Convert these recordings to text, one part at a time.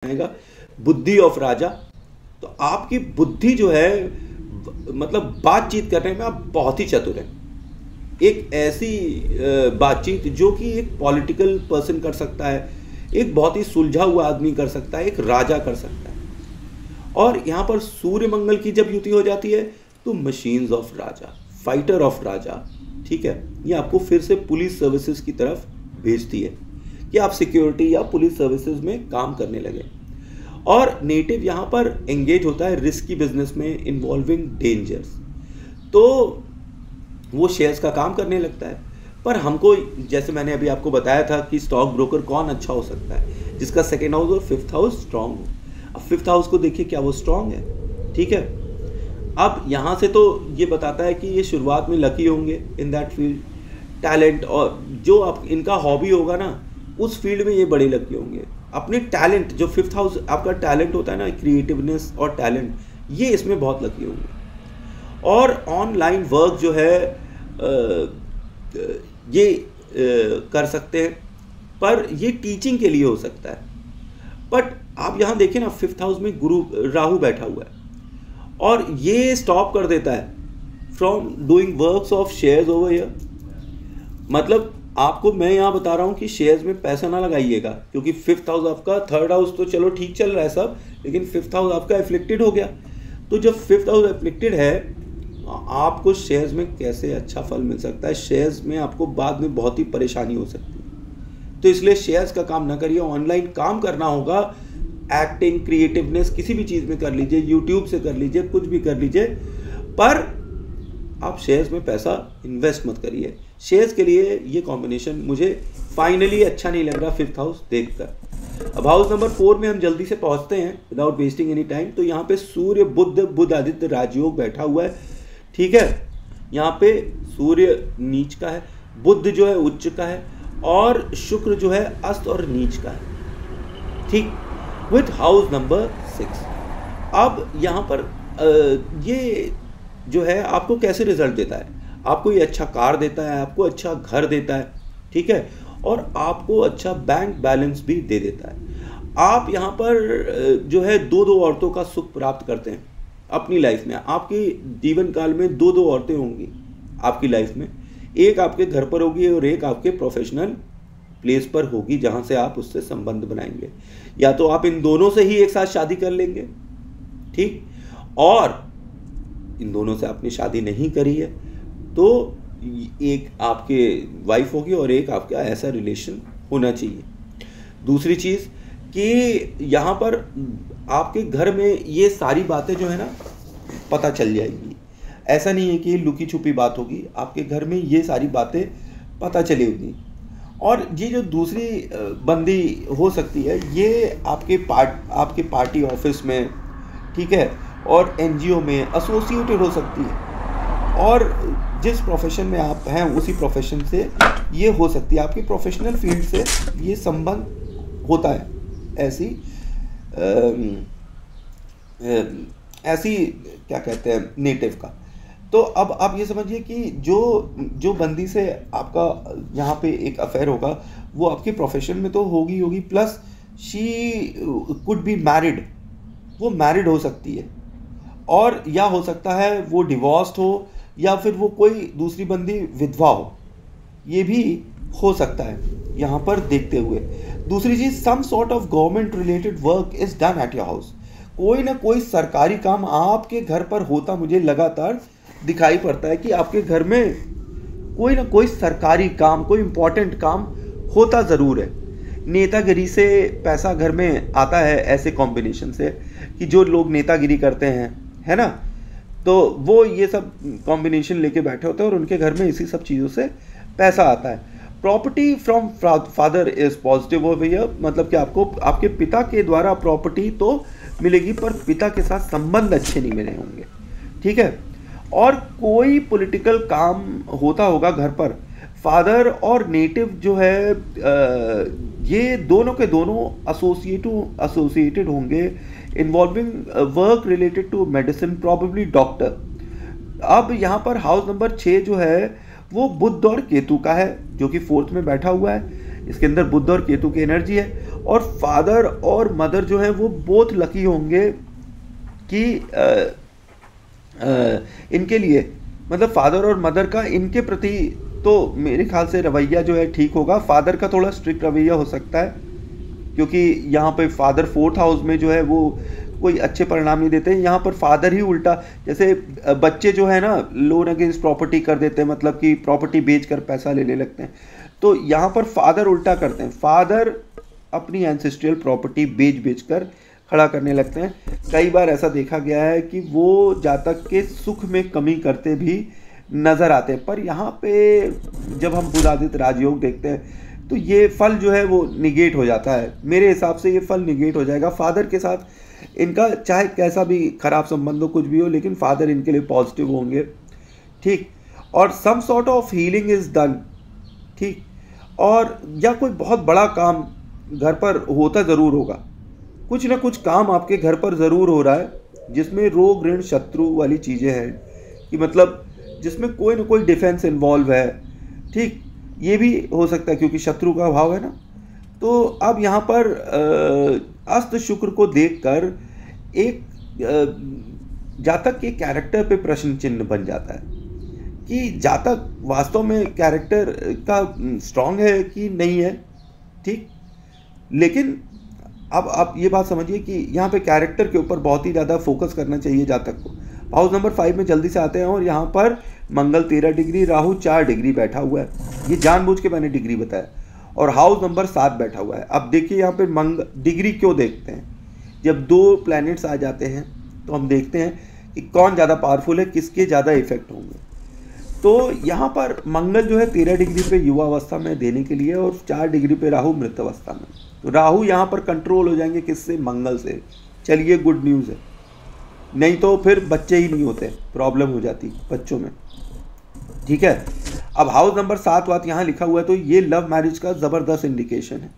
आएगा बुद्धि ऑफ राजा। तो आपकी बुद्धि जो है मतलब बातचीत करने में आप बहुत ही चतुर हैं। एक ऐसी बातचीत जो कि एक पॉलिटिकल पर्सन कर सकता है, एक बहुत ही सुलझा हुआ आदमी कर सकता है, एक राजा कर सकता है। और यहाँ पर सूर्य मंगल की जब युति हो जाती है तो machines of Raja, fighter of Raja, ठीक है, ये आपको फिर से पुलिस सर्विसेज की तरफ भेजती है कि आप सिक्योरिटी या पुलिस सर्विसेज में काम करने लगे। और नेटिव यहाँ पर एंगेज होता है रिस्की बिजनेस में इन्वॉल्विंग डेंजर्स, तो वो शेयर्स का काम करने लगता है। पर हमको, जैसे मैंने अभी आपको बताया था कि स्टॉक ब्रोकर कौन अच्छा हो सकता है, जिसका सेकेंड हाउस और फिफ्थ हाउस स्ट्रांग हो। अब फिफ्थ हाउस को देखिए क्या वो स्ट्रांग है, ठीक है। अब यहाँ से तो ये बताता है कि ये शुरुआत में लकी होंगे इन दैट फील्ड, टैलेंट और जो आप इनका हॉबी होगा ना उस फील्ड में ये बड़े लकी होंगे। अपने टैलेंट, जो फिफ्थ हाउस आपका टैलेंट होता है ना, क्रिएटिवनेस और टैलेंट, ये इसमें बहुत लकी होंगे। और ऑनलाइन वर्क जो है ये कर सकते हैं, पर ये टीचिंग के लिए हो सकता है। बट आप यहाँ देखिए ना, फिफ्थ हाउस में गुरु राहु बैठा हुआ है और ये स्टॉप कर देता है from doing works of shares over here. मतलब आपको मैं यहाँ बता रहा हूँ कि शेयर्स में पैसा ना लगाइएगा, क्योंकि फिफ्थ हाउस आपका, थर्ड हाउस तो चलो ठीक चल रहा है सब, लेकिन फिफ्थ हाउस आपका एफ्लिक्टेड हो गया। तो जब फिफ्थ हाउस एफ्लिक्टेड है, आपको शेयर्स में कैसे अच्छा फल मिल सकता है, शेयर्स में आपको बाद में बहुत ही परेशानी हो सकती है। तो इसलिए शेयर्स का काम ना करिए, ऑनलाइन काम करना होगा। एक्टिंग, क्रिएटिवनेस किसी भी चीज़ में कर लीजिए, यूट्यूब से कर लीजिए, कुछ भी कर लीजिए, पर आप शेयर्स में पैसा इन्वेस्ट मत करिए। शेयर्स के लिए ये कॉम्बिनेशन मुझे फाइनली अच्छा नहीं लग रहा फिफ्थ हाउस देखकर। अब हाउस नंबर 4 में हम जल्दी से पहुंचते हैं विदाउट वेस्टिंग एनी टाइम। तो यहाँ पे सूर्य बुध आदित्य राजयोग बैठा हुआ है, ठीक है। यहाँ पे सूर्य नीच का है, बुध जो है उच्च का है, और शुक्र जो है अस्त और नीच का है, ठीक, विथ हाउस नंबर 6। अब यहाँ पर ये जो है आपको कैसे रिजल्ट देता है, आपको ये अच्छा कार देता है, आपको अच्छा घर देता है, ठीक है, और आपको अच्छा बैंक बैलेंस भी दे देता है। आप यहाँ पर जो है दो औरतों का सुख प्राप्त करते हैं अपनी लाइफ में। आपके जीवन काल में दो औरतें होंगी आपकी लाइफ में, एक आपके घर पर होगी और एक आपके प्रोफेशनल प्लेस पर होगी जहाँ से आप उससे संबंध बनाएंगे। या तो आप इन दोनों से ही एक साथ शादी कर लेंगे, ठीक, और इन दोनों से आपने शादी नहीं करी है तो एक आपके वाइफ होगी और एक आपका ऐसा रिलेशन होना चाहिए। दूसरी चीज़ कि यहाँ पर आपके घर में ये सारी बातें जो है ना पता चल जाएगी। ऐसा नहीं है कि लुकी छुपी बात होगी, आपके घर में ये सारी बातें पता चलेगी। और ये जो दूसरी बंदी हो सकती है, ये आपके पार्टी ऑफिस में, ठीक है, और एनजीओ में एसोसिएटेड हो सकती है, और जिस प्रोफेशन में आप हैं उसी प्रोफेशन से ये हो सकती है, आपकी प्रोफेशनल फील्ड से ये संबंध होता है। ऐसी क्या कहते हैं नेटिव का। तो अब आप ये समझिए कि जो बंदी से आपका यहाँ पे एक अफेयर होगा वो आपके प्रोफेशन में तो होगी, plus she could be married, वो मैरिड हो सकती है, और या हो सकता है वो डिवोर्स्ड हो, या फिर वो कोई दूसरी बंदी विधवा हो, ये भी हो सकता है यहाँ पर देखते हुए। दूसरी चीज़, some sort of government related work is done at your house. कोई ना कोई सरकारी काम आपके घर पर होता मुझे लगातार दिखाई पड़ता है कि आपके घर में कोई ना कोई सरकारी काम, कोई इम्पोर्टेंट काम होता ज़रूर है। नेतागिरी से पैसा घर में आता है, ऐसे कॉम्बिनेशन से कि जो लोग नेतागिरी करते हैं, है ना, तो वो ये सब कॉम्बिनेशन लेके बैठे होते हैं और उनके घर में इसी सब चीज़ों से पैसा आता है। Property from father is positive over here, मतलब कि आपको आपके पिता के द्वारा प्रॉपर्टी तो मिलेगी, पर पिता के साथ संबंध अच्छे नहीं मिले होंगे, ठीक है। और कोई पॉलिटिकल काम होता होगा घर पर। फादर और नेटिव जो है ये दोनों के दोनों एसोसिएटेड होंगे, involving work related to medicine, probably doctor. अब यहाँ पर हाउस नंबर 6 जो है वो बुध और केतु का है, जो कि 4th में बैठा हुआ है। इसके अंदर बुध और केतु की एनर्जी है। और फादर और मदर जो है वो बोथ लकी होंगे कि इनके लिए, मतलब फादर और मदर का इनके प्रति तो मेरे ख्याल से रवैया जो है ठीक होगा। फादर का थोड़ा स्ट्रिक्ट रवैया हो सकता है, क्योंकि यहाँ पे फादर 4th हाउस में जो है वो कोई अच्छे परिणाम नहीं देते हैं। यहाँ पर फादर ही उल्टा, जैसे बच्चे जो है ना लोन अगेंस्ट प्रॉपर्टी कर देते हैं, मतलब कि प्रॉपर्टी बेच कर पैसा लेने लगते हैं। तो यहाँ पर फादर उल्टा करते हैं, फादर अपनी एंसेस्ट्रियल प्रॉपर्टी बेच कर खड़ा करने लगते हैं। कई बार ऐसा देखा गया है कि वो जातक के सुख में कमी करते भी नज़र आते हैं। पर यहाँ पे जब हम बुधादित्य राजयोग देखते हैं तो ये फल जो है वो निगेट हो जाता है। मेरे हिसाब से ये फल निगेट हो जाएगा। फादर के साथ इनका चाहे कैसा भी खराब संबंध हो, कुछ भी हो, लेकिन फादर इनके लिए पॉजिटिव होंगे, ठीक। और some sort of healing is done, ठीक। और या कोई बहुत बड़ा काम घर पर होता ज़रूर होगा, कुछ ना कुछ काम आपके घर पर ज़रूर हो रहा है जिसमें रोग ऋण शत्रु वाली चीज़ें हैं, कि मतलब जिसमें कोई ना कोई डिफेंस इन्वॉल्व है, ठीक। ये भी हो सकता है क्योंकि शत्रु का भाव है ना। तो अब यहाँ पर अस्त शुक्र को देखकर एक जातक के कैरेक्टर पे प्रश्न चिन्ह बन जाता है कि जातक वास्तव में कैरेक्टर का स्ट्रांग है कि नहीं है, ठीक। लेकिन अब आप ये बात समझिए कि यहाँ पे कैरेक्टर के ऊपर बहुत ही ज़्यादा फोकस करना चाहिए जातक को। हाउस नंबर 5 में जल्दी से आते हैं और यहाँ पर मंगल 13 डिग्री, राहु 4 डिग्री बैठा हुआ है। ये जानबूझ के मैंने डिग्री बताया। और हाउस नंबर 7 बैठा हुआ है। अब देखिए यहाँ पे डिग्री क्यों देखते हैं, जब 2 प्लैनेट्स आ जाते हैं तो हम देखते हैं कि कौन ज़्यादा पावरफुल है, किसके ज़्यादा इफेक्ट होंगे। तो यहाँ पर मंगल जो है 13 डिग्री पे युवा अवस्था में देने के लिए और 4 डिग्री पे राहु मृत अवस्था में। तो राहु यहाँ पर कंट्रोल हो जाएंगे किससे, मंगल से। चलिए गुड न्यूज़ है, नहीं तो फिर बच्चे ही नहीं होते, प्रॉब्लम हो जाती बच्चों में, ठीक है। अब हाउस नंबर 7 बात यहाँ लिखा हुआ है तो ये लव मैरिज का ज़बरदस्त इंडिकेशन है,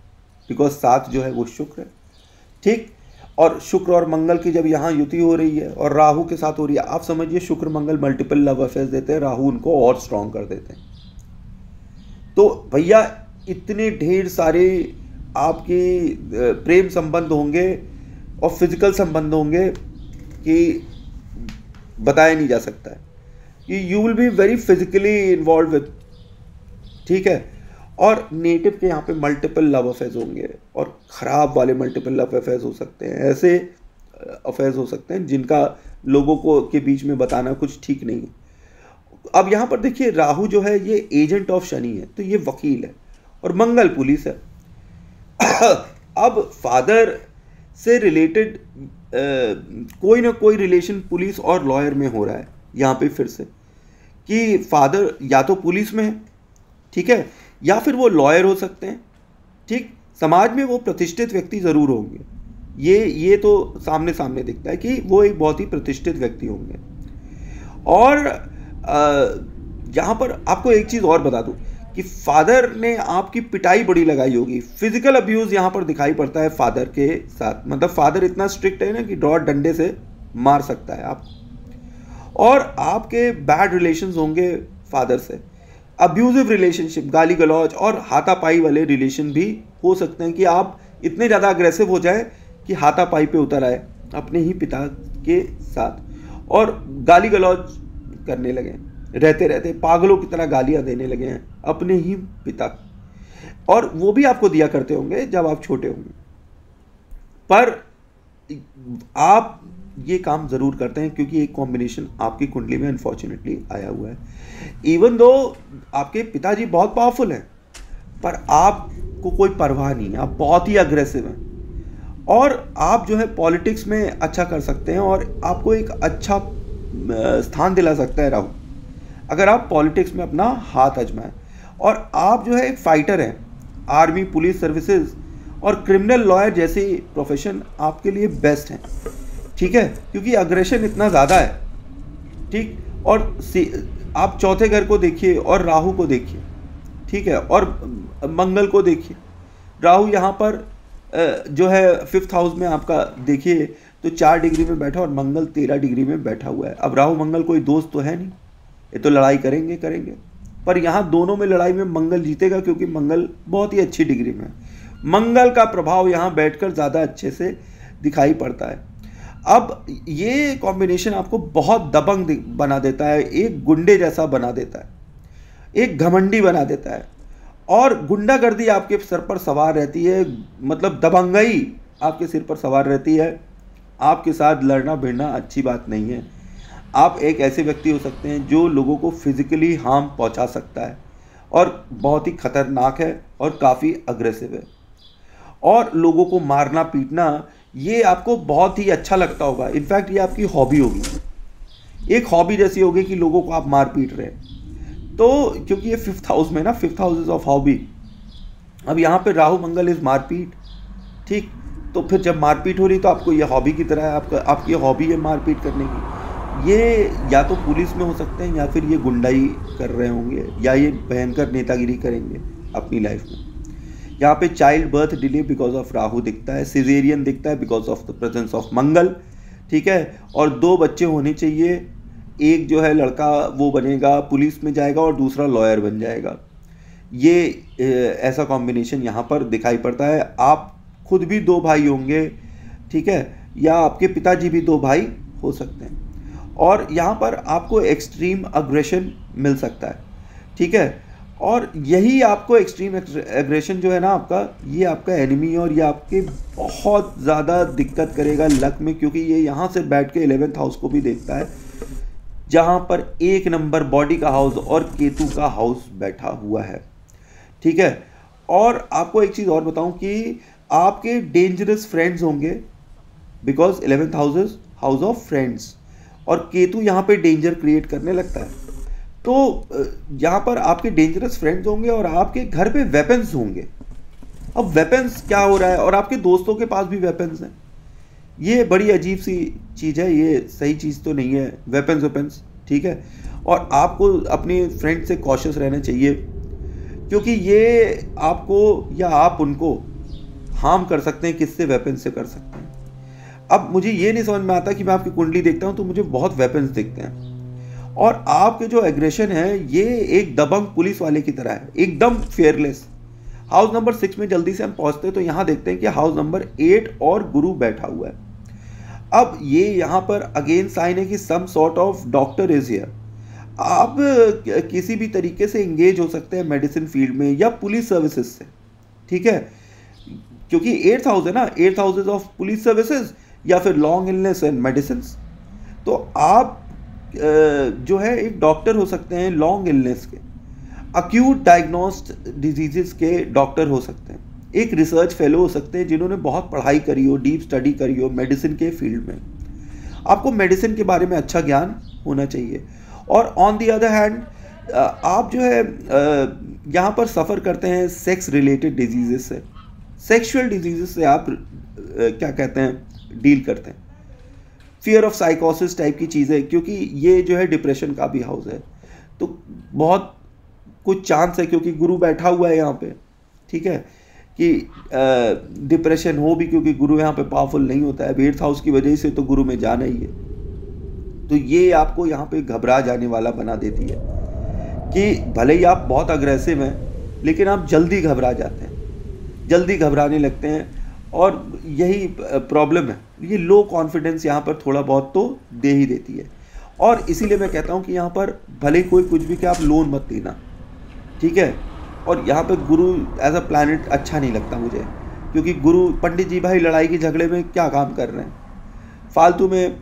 बिकॉज 7 जो है वो शुक्र है, ठीक। और शुक्र और मंगल की जब यहाँ युति हो रही है और राहु के साथ हो रही है, आप समझिए शुक्र मंगल मल्टीपल लव अफेयर्स देते हैं, राहु उनको और स्ट्रॉन्ग कर देते हैं। तो भैया इतने ढेर सारे आपके प्रेम संबंध होंगे और फिजिकल संबंध होंगे कि बताया नहीं जा सकता है कि you will be very physically involve with, ठीक है। और नेटिव के यहाँ पे मल्टीपल लव अफेयर्स होंगे और ख़राब वाले मल्टीपल लव अफेयर्स हो सकते हैं, ऐसे अफेयर्स हो सकते हैं जिनका लोगों को के बीच में बताना कुछ ठीक नहीं है। अब यहाँ पर देखिए राहु जो है ये एजेंट ऑफ शनि है, तो ये वकील है और मंगल पुलिस है। अब फादर से रिलेटेड कोई ना कोई रिलेशन पुलिस और लॉयर में हो रहा है यहाँ पे फिर से, कि फादर या तो पुलिस में है, ठीक है, या फिर वो लॉयर हो सकते हैं, ठीक। समाज में वो प्रतिष्ठित व्यक्ति ज़रूर होंगे, ये तो सामने सामने दिखता है कि वो एक बहुत ही प्रतिष्ठित व्यक्ति होंगे। और यहाँ पर आपको एक चीज़ और बता दूँ कि फादर ने आपकी पिटाई बड़ी लगाई होगी, फिजिकल अब्यूज़ यहाँ पर दिखाई पड़ता है फादर के साथ। मतलब फादर इतना स्ट्रिक्ट है ना कि रॉड डंडे से मार सकता है आपको। और आपके बैड रिलेशंस होंगे फादर से, अब्यूजिव रिलेशनशिप, गाली गलौज और हाथापाई वाले रिलेशन भी हो सकते हैं कि आप इतने ज़्यादा अग्रेसिव हो जाए कि हाथापाई पे उतर आए अपने ही पिता के साथ और गाली गलौज करने लगे, रहते रहते पागलों की तरह गालियां देने लगे हैं अपने ही पिता, और वो भी आपको दिया करते होंगे जब आप छोटे होंगे। पर आप ये काम ज़रूर करते हैं क्योंकि एक कॉम्बिनेशन आपकी कुंडली में अनफॉर्चुनेटली आया हुआ है। इवन दो आपके पिताजी बहुत पावरफुल हैं पर आपको कोई परवाह नहीं है, आप बहुत ही अग्रेसिव हैं और आप जो है पॉलिटिक्स में अच्छा कर सकते हैं और आपको एक अच्छा स्थान दिला सकता है राहु अगर आप पॉलिटिक्स में अपना हाथ आजमाएं। और आप जो है एक फाइटर हैं, आर्मी, पुलिस सर्विसेज और क्रिमिनल लॉयर जैसी प्रोफेशन आपके लिए बेस्ट हैं, ठीक है, क्योंकि अग्रेशन इतना ज़्यादा है, ठीक। और आप चौथे घर को देखिए और राहु को देखिए, ठीक है, और मंगल को देखिए। राहु यहाँ पर जो है 5th हाउस में आपका देखिए तो 4 डिग्री में बैठा और मंगल 13 डिग्री में बैठा हुआ है। अब राहु मंगल कोई दोस्त तो है नहीं, ये तो लड़ाई करेंगे, पर यहाँ दोनों में लड़ाई में मंगल जीतेगा, क्योंकि मंगल बहुत ही अच्छी डिग्री में है। मंगल का प्रभाव यहाँ बैठकर ज़्यादा अच्छे से दिखाई पड़ता है। अब ये कॉम्बिनेशन आपको बहुत दबंग बना देता है, एक गुंडे जैसा बना देता है, एक घमंडी बना देता है, और गुंडागर्दी आपके सर पर सवार रहती है, मतलब दबंगई आपके सिर पर सवार रहती है। आपके साथ लड़ना भिड़ना अच्छी बात नहीं है। आप एक ऐसे व्यक्ति हो सकते हैं जो लोगों को फिजिकली हार्म पहुंचा सकता है, और बहुत ही खतरनाक है और काफ़ी अग्रेसिव है, और लोगों को मारना पीटना ये आपको बहुत ही अच्छा लगता होगा। इनफैक्ट ये आपकी हॉबी होगी, एक हॉबी जैसी होगी कि लोगों को आप मार पीट रहे हैं। तो क्योंकि ये 5th हाउस में ना, 5th house is of hobby. अब यहाँ पे राहु मंगल इज मारपीट, ठीक। तो फिर जब मारपीट हो रही तो आपको ये हॉबी की तरह है, आपकी हॉबी है मारपीट करने की। ये या तो पुलिस में हो सकते हैं, या फिर ये गुंडाई कर रहे होंगे, या ये भयंकर नेतागिरी करेंगे अपनी लाइफ में। यहाँ पे child birth delay because of Rahu दिखता है, सिजेरियन दिखता है because of the presence of Mangal, ठीक है। और 2 बच्चे होने चाहिए, एक जो है लड़का वो बनेगा पुलिस में जाएगा, और दूसरा लॉयर बन जाएगा। ये ऐसा कॉम्बिनेशन यहाँ पर दिखाई पड़ता है। आप खुद भी 2 भाई होंगे, ठीक है, या आपके पिताजी भी 2 भाई हो सकते हैं, और यहाँ पर आपको एक्सट्रीम अग्रेशन मिल सकता है, ठीक है। और यही आपको एक्सट्रीम एग्रेशन जो है ना आपका, ये आपका एनिमी, और ये आपके बहुत ज़्यादा दिक्कत करेगा लक में, क्योंकि ये यहाँ से बैठ के 11th हाउस को भी देखता है, जहाँ पर 1 नंबर बॉडी का हाउस और केतु का हाउस बैठा हुआ है, ठीक है। और आपको एक चीज़ और बताऊं कि आपके डेंजरस फ्रेंड्स होंगे, because 11th house is house of friends, और केतु यहाँ पे डेंजर क्रिएट करने लगता है। तो यहाँ पर आपके डेंजरस फ्रेंड्स होंगे, और आपके घर पे वेपन्स होंगे। अब वेपन्स क्या हो रहा है, और आपके दोस्तों के पास भी वेपन्स हैं। ये बड़ी अजीब सी चीज़ है, ये सही चीज़ तो नहीं है, वेपन्स, ठीक है। और आपको अपने फ्रेंड से कॉशियस रहना चाहिए, क्योंकि ये आपको या आप उनको हार्म कर सकते हैं। किससे? वेपन से कर सकते हैं। अब मुझे ये नहीं समझ में आता कि मैं आपकी कुंडली देखता हूँ तो मुझे बहुत वेपन्स दिखते हैं, और आपके जो एग्रेशन है ये एक दबंग पुलिस वाले की तरह है, एकदम फेयरलेस। हाउस नंबर 6 में जल्दी से हम पहुंचते हैं तो यहाँ देखते हैं कि हाउस नंबर 8 और गुरु बैठा हुआ है। अब ये यहाँ पर अगेन साइन है कि some sort of doctor is here. आप किसी भी तरीके से इंगेज हो सकते हैं मेडिसिन फील्ड में या पुलिस सर्विसेज से, ठीक है, क्योंकि 8th हाउस है ना, 8th house is of police services या फिर लॉन्ग इलनेस एंड मेडिसिन। तो आप जो है एक डॉक्टर हो सकते हैं लॉन्ग इलनेस के, अक्यूट डायग्नोस्ड डिजीजेस के डॉक्टर हो सकते हैं, एक रिसर्च फेलो हो सकते हैं जिन्होंने बहुत पढ़ाई करी हो, डीप स्टडी करी हो मेडिसिन के फील्ड में। आपको मेडिसिन के बारे में अच्छा ज्ञान होना चाहिए। और ऑन दी अदर हैंड आप जो है यहाँ पर सफ़र करते हैं सेक्स रिलेटेड डिजीजेस से, सेक्सुअल डिजीजेस से आप क्या कहते हैं डील करते हैं, फियर ऑफ साइकोसिस टाइप की चीज़ें, क्योंकि ये जो है डिप्रेशन का भी हाउस है। तो बहुत कुछ चांस है, क्योंकि गुरु बैठा हुआ है यहाँ पे, ठीक है, कि डिप्रेशन हो भी, क्योंकि गुरु यहाँ पे पावरफुल नहीं होता है। 8th हाउस की वजह से तो गुरु में जाना ही है। तो ये आपको यहाँ पे घबरा जाने वाला बना देती है कि भले ही आप बहुत अग्रेसिव हैं लेकिन आप जल्दी घबरा जाते हैं, जल्दी घबराने लगते हैं, और यही प्रॉब्लम है। ये लो कॉन्फिडेंस यहाँ पर थोड़ा बहुत तो दे ही देती है। और इसीलिए मैं कहता हूँ कि यहाँ पर भले कोई कुछ भी कि आप लोन मत लेना, ठीक है। और यहाँ पे गुरु एज अ प्लैनेट अच्छा नहीं लगता मुझे, क्योंकि गुरु पंडित जी भाई लड़ाई के झगड़े में क्या काम कर रहे हैं, फालतू में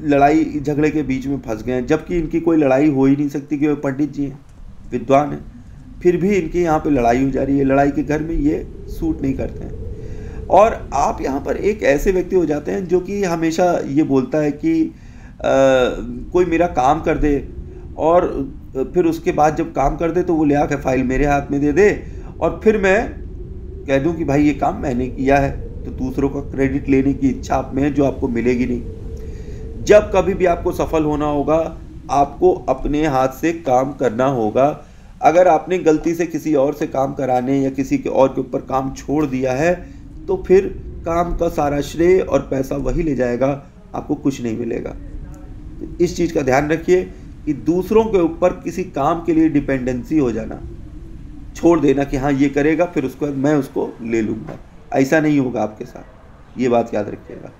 लड़ाई झगड़े के बीच में फंस गए हैं, जबकि इनकी कोई लड़ाई हो ही नहीं सकती, कि वो पंडित जी हैं, विद्वान हैं, फिर भी इनकी यहाँ पे लड़ाई हो जा रही है। लड़ाई के घर में ये सूट नहीं करते हैं। और आप यहाँ पर एक ऐसे व्यक्ति हो जाते हैं जो कि हमेशा ये बोलता है कि कोई मेरा काम कर दे, और फिर उसके बाद जब काम कर दे तो वो ले आकर फाइल मेरे हाथ में दे दे, और फिर मैं कह दूं कि भाई ये काम मैंने किया है। तो दूसरों का क्रेडिट लेने की इच्छा आप में है, जो आपको मिलेगी नहीं। जब कभी भी आपको सफल होना होगा, आपको अपने हाथ से काम करना होगा। अगर आपने गलती से किसी और से काम कराने या किसी के और के ऊपर काम छोड़ दिया है तो फिर काम का सारा श्रेय और पैसा वही ले जाएगा, आपको कुछ नहीं मिलेगा। इस चीज़ का ध्यान रखिए कि दूसरों के ऊपर किसी काम के लिए डिपेंडेंसी हो जाना, छोड़ देना कि हाँ ये करेगा फिर उसके बाद मैं उसको ले लूँगा, ऐसा नहीं होगा आपके साथ। ये बात याद रखिएगा।